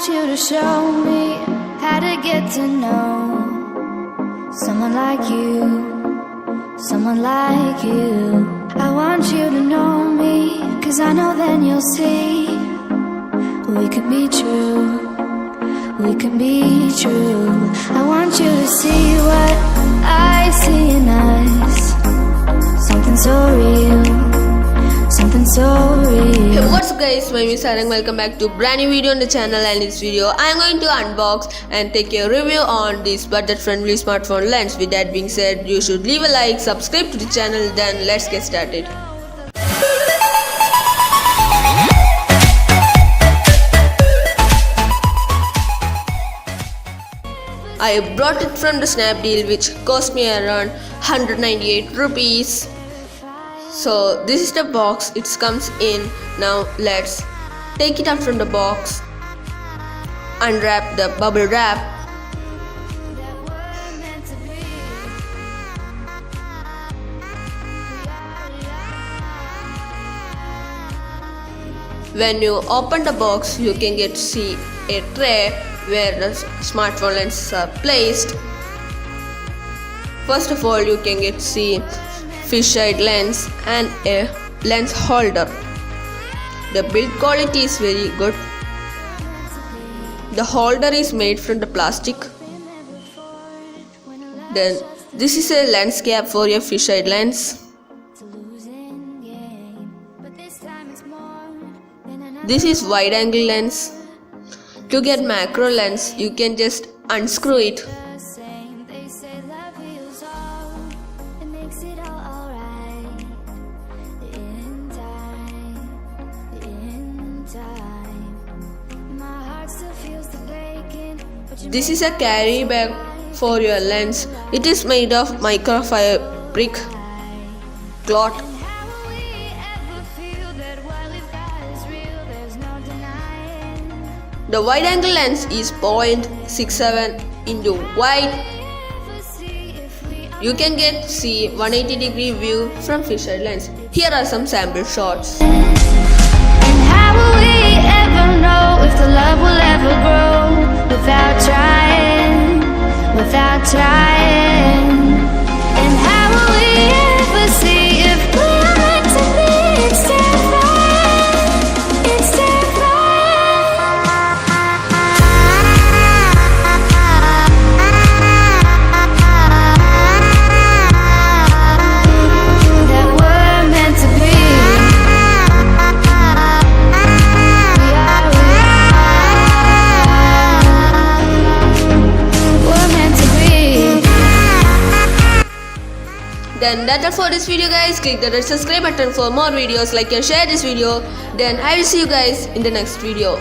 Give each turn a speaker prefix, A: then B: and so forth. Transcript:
A: want you to show me how to get to know someone like you, someone like you. I want you to know me, 'cause I know then you'll see we could be true, we can be true. I want you to see what I see in us, something so real, something so real.
B: Hey, what's up guys, my name is Sarang. Welcome back to brand new video on the channel, and in this video I am going to unbox and take a review on this budget friendly smartphone lens. With that being said, you should leave a like, subscribe to the channel, then let's get started. I brought it from the Snapdeal, which cost me around 198 rupees. So this is the box it comes in. Now let's take it out from the box, unwrap the bubble wrap, when you open the box you can get to see a tray where the smartphone lenses are placed. First of all, you can get to see fisheye lens and a lens holder. The build quality is very good. The holder is made from the plastic. Then this is a lens cap for your fisheye lens. This is wide angle lens. To get macro lens, you can just unscrew it. This is a carry bag for your lens. It is made of microfabric cloth. The wide angle lens is 0.67 into wide. You can get see 180-degree view from fisheye lens. Here are some sample shots.
A: And how will we ever know if the love will ever grow without trying, without trying? And how will we ever see if we're meant to be instead of
B: Then that's all for this video guys. Click the red subscribe button for more videos. Like and share this video. Then I will see you guys in the next video.